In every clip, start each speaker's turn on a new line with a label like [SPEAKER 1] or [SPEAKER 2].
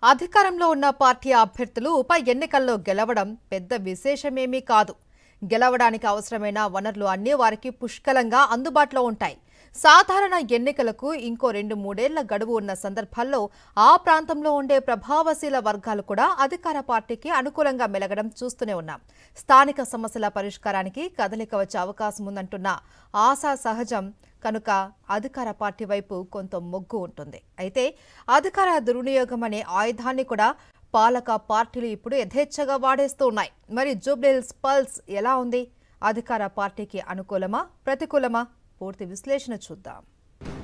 [SPEAKER 1] అధికారంలో ఉన్న పార్టీ అభ్యర్థులు ఉప ఎన్నికల్లో గెలవడం పెద్ద విశేషమేమీ కాదు. గెలవడానికి అవసరమైన వనరులు అన్నీ వారికి పుష్కలంగా అందుబాటులో ఉంటాయి. సాధారణ ఎన్నికలకు ఇంకో 2-3 గడువు ఉన్న సందర్భాల్లో ఆ ప్రాంతంలో ఉండే ప్రభావశీల వర్గాలు కూడా అధికార పార్టీకి అనుకూలంగా మెలగడం చూస్తూనే ఉన్నాం. స్థానిక సమస్యల పరిష్కారానికి కదలిక వచ్చే అవకాశం ఉందంటున్న ఆశ సహజం. కనుక అధికార పార్టీ వైపు కొంత మొగ్గు ఉంటుంది. అయితే అధికార దుర్వినియోగం అనే ఆయుధాన్ని కూడా పాలక పార్టీలు ఇప్పుడు యథేచ్ఛగా వాడేస్తూ ఉన్నాయి. మరి జూబ్లీహిల్స్ పల్స్ ఎలా ఉంది? అధికార పార్టీకి అనుకూలమా, ప్రతికూలమా? పూర్తి విశ్లేషణ చూద్దాం.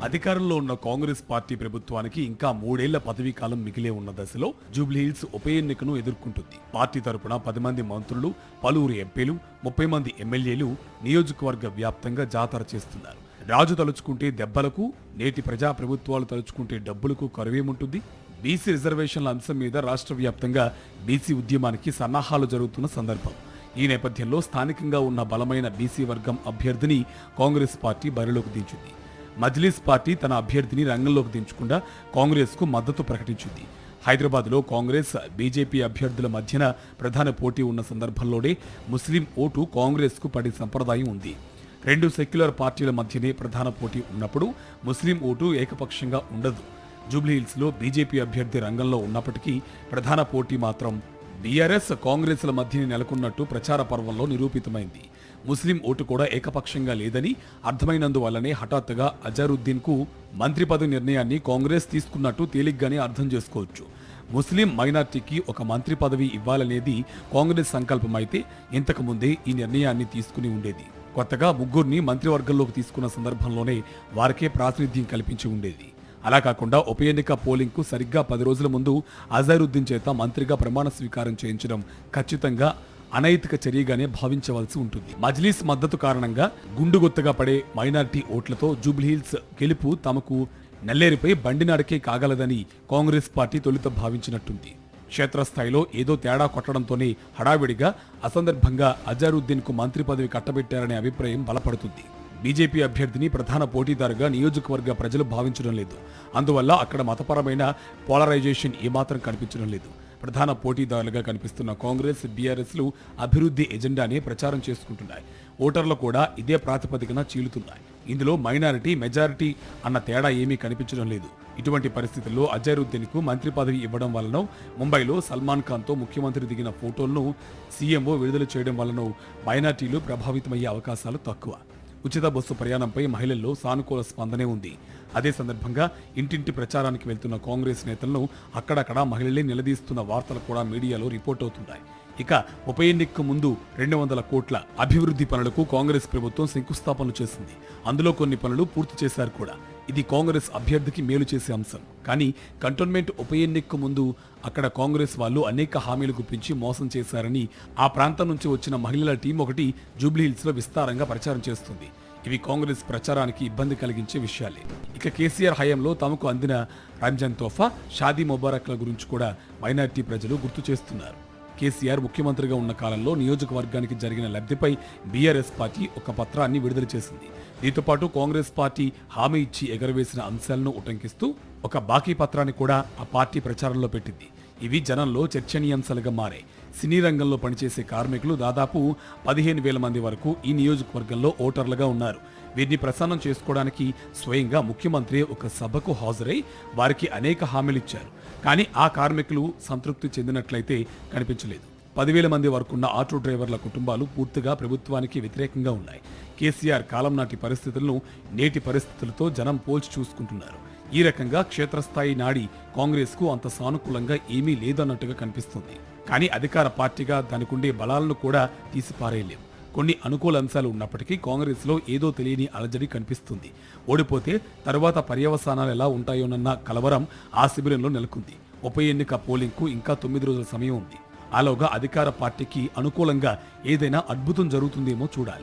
[SPEAKER 2] అధికారంలో ఉన్న కాంగ్రెస్ పార్టీ ప్రభుత్వానికి ఇంకా 3 ఏళ్ల పదవీ కాలం మిగిలే ఉన్న దశలో జూబ్లీహిల్స్ ఉప ఎన్నికను ఎదుర్కొంటుంది. పార్టీ తరపున 10 మంది మంత్రులు, పలువురు ఎంపీలు, 30 మంది ఎమ్మెల్యేలు నియోజకవర్గ వ్యాప్తంగా జాతర చేస్తున్నారు. రాజు తలుచుకుంటే దెబ్బలకు, నేటి ప్రజా ప్రభుత్వాలు తలుచుకుంటే డబ్బులకు కరువేముంటుంది? బీసీ రిజర్వేషన్ల అంశం మీద రాష్ట్ర వ్యాప్తంగా బీసీ ఉద్యమానికి సన్నాహాలు జరుగుతున్న సందర్భం. ఈ నేపథ్యంలో స్థానికంగా ఉన్న బలమైన బీసీ వర్గం అభ్యర్థిని కాంగ్రెస్ పార్టీ బరిలోకి దించింది. మజ్లిస్ పార్టీ తన అభ్యర్థిని రంగంలోకి దించకుండా కాంగ్రెస్కు మద్దతు ప్రకటించింది. హైదరాబాద్లో కాంగ్రెస్, బీజేపీ అభ్యర్థుల మధ్యన ప్రధాన పోటీ ఉన్న సందర్భంలోనే ముస్లిం ఓటు కాంగ్రెస్కు పడే సంప్రదాయం ఉంది. 2 సెక్యులర్ పార్టీల మధ్యనే ప్రధాన పోటీ ఉన్నప్పుడు ముస్లిం ఓటు ఏకపక్షంగా ఉండదు. జూబ్లీహిల్స్లో బీజేపీ అభ్యర్థి రంగంలో ఉన్నప్పటికీ ప్రధాన పోటీ మాత్రం బీఆర్ఎస్, కాంగ్రెస్ల మధ్యనే నెలకొన్నట్టు ప్రచార పర్వంలో నిరూపితమైంది. ముస్లిం ఓటు కూడా ఏకపక్షంగా లేదని అర్థమైనందువల్లనే హఠాత్తుగా అజారుద్దీన్కు మంత్రి పదవి నిర్ణయాన్ని కాంగ్రెస్ తీసుకున్నట్టు తేలిగ్గానే అర్థం చేసుకోవచ్చు. ముస్లిం మైనార్టీకి ఒక మంత్రి పదవి ఇవ్వాలనేది కాంగ్రెస్ సంకల్పమైతే ఇంతకు ముందే ఈ నిర్ణయాన్ని తీసుకుని ఉండేది. కొత్తగా 3 మంత్రివర్గంలోకి తీసుకున్న సందర్భంలోనే వారికే ప్రాతినిధ్యం కల్పించి ఉండేది. అలా కాకుండా ఉప ఎన్నిక పోలింగ్కు సరిగ్గా 10 రోజుల ముందు అజారుద్దీన్ చేత మంత్రిగా ప్రమాణ స్వీకారం చేయించడం ఖచ్చితంగా అనైతిక చర్యగానే భావించవలసి ఉంటుంది. మజ్లిస్ మద్దతు కారణంగా గుండుగొత్తగా పడే మైనారిటీ ఓట్లతో జూబ్లీహిల్స్ గెలుపు తమకు నల్లేరుపై బండినాడకే కాగలదని కాంగ్రెస్ పార్టీ తొలుత భావించినట్టుంది. క్షేత్రస్థాయిలో ఏదో తేడా కొట్టడంతోనే హడావిడిగా అసందర్భంగా అజారుద్దీన్కు మంత్రి పదవి కట్టబెట్టారనే అభిప్రాయం బలపడుతుంది. బీజేపీ అభ్యర్థిని ప్రధాన పోటీదారుగా నియోజకవర్గ ప్రజలు భావించడం లేదు. అందువల్ల అక్కడ మతపరమైన పోలరైజేషన్ ఏమాత్రం కనిపించడం లేదు. ప్రధాన పోటీదారులుగా కనిపిస్తున్న కాంగ్రెస్, బీఆర్ఎస్లు అభివృద్ధి ఎజెండానే ప్రచారం చేసుకుంటున్నాయి. ఓటర్లు కూడా ఇదే ప్రాతిపదికన చీలుతున్నాయి. ఇందులో మైనారిటీ, మెజారిటీ అన్న తేడా ఏమీ కనిపించడం లేదు. ఇటువంటి పరిస్థితుల్లో అజారుద్దీన్కు మంత్రి పదవి ఇవ్వడం వలన, ముంబైలో సల్మాన్ ఖాన్తో ముఖ్యమంత్రి దిగిన ఫోటోలను సీఎంఓ విడుదల చేయడం వలన మైనారిటీలు ప్రభావితమయ్యే అవకాశాలు తక్కువ. ఉచిత బస్సు ప్రయాణంపై మహిళల్లో సానుకూల స్పందనే ఉంది. అదే సందర్భంగా ఇంటింటి ప్రచారానికి వెళ్తున్న కాంగ్రెస్ నేతలను అక్కడక్కడ మహిళలే నిలదీస్తున్న వార్తలు కూడా మీడియాలో రిపోర్ట్ అవుతున్నాయి. ఇక ఉప ఎన్నికకు ముందు 200 కోట్ల అభివృద్ధి పనులకు కాంగ్రెస్ ప్రభుత్వం శంకుస్థాపనలు చేసింది. అందులో కొన్ని పనులు పూర్తి చేశారు కూడా. ఇది కాంగ్రెస్ అభ్యర్థికి మేలు చేసే అంశం. కానీ కంటోన్మెంట్ ఉప ఎన్నికకు ముందు అక్కడ కాంగ్రెస్ వాళ్ళు అనేక హామీలు గుప్పించి మోసం చేశారని ఆ ప్రాంతం నుంచి వచ్చిన మహిళల టీం ఒకటి జూబ్లీహిల్స్లో విస్తారంగా ప్రచారం చేస్తుంది. ఇవి కాంగ్రెస్ ప్రచారానికి ఇబ్బంది కలిగించే విషయాలే. ఇక కేసీఆర్ హయాంలో తమకు అందిన రంజాన్ తోఫా, షాదీ ముబారక్ల గురించి కూడా మైనారిటీ ప్రజలు గుర్తు చేస్తున్నారు. కేసీఆర్ ముఖ్యమంత్రిగా ఉన్న కాలంలో నియోజకవర్గానికి జరిగిన లబ్ధిపై బీఆర్ఎస్ పార్టీ ఒక పత్రాన్ని విడుదల చేసింది. దీంతో పాటు కాంగ్రెస్ పార్టీ హామీ ఇచ్చి ఎగరవేసిన అంశాలను ఉటంకిస్తూ ఒక బాకీ పత్రాన్ని కూడా ఆ పార్టీ ప్రచారంలో పెట్టింది. ఇవి జనంలో చర్చనీయాంశాలుగా మారాయి. సినీ రంగంలో పనిచేసే కార్మికులు దాదాపు 15,000 మంది వరకు ఈ నియోజకవర్గంలో ఓటర్లుగా ఉన్నారు. వీరిని ప్రసన్నం చేసుకోవడానికి స్వయంగా ముఖ్యమంత్రి ఒక సభకు హాజరై వారికి అనేక హామీలు ఇచ్చారు. కానీ ఆ కార్మికులు సంతృప్తి చెందినట్లయితే కనిపించలేదు. 10,000 మంది వరకున్న ఆటో డ్రైవర్ల కుటుంబాలు పూర్తిగా ప్రభుత్వానికి వ్యతిరేకంగా ఉన్నాయి. కేసీఆర్ కాలం నాటి పరిస్థితులను నేటి పరిస్థితులతో జనం పోల్చి చూసుకుంటున్నారు. ఈ రకంగా క్షేత్రస్థాయి నాడి కాంగ్రెస్కు అంత సానుకూలంగా ఏమీ లేదన్నట్టుగా కనిపిస్తుంది. కానీ అధికార పార్టీగా దానికుండే బలాలను కూడా తీసిపారేయలేం. కొన్ని అనుకూల అంశాలు ఉన్నప్పటికీ కాంగ్రెస్లో ఏదో తెలియని అలజడి కనిపిస్తుంది. ఓడిపోతే తరువాత పర్యవసానాలు ఎలా ఉంటాయోనన్న కలవరం ఆ శిబిరంలో నెలకొంది. ఉప ఎన్నిక పోలింగ్కు ఇంకా 9 రోజుల సమయం ఉంది. ఆలోగా అధికార పార్టీకి అనుకూలంగా ఏదైనా అద్భుతం జరుగుతుందేమో చూడాలి.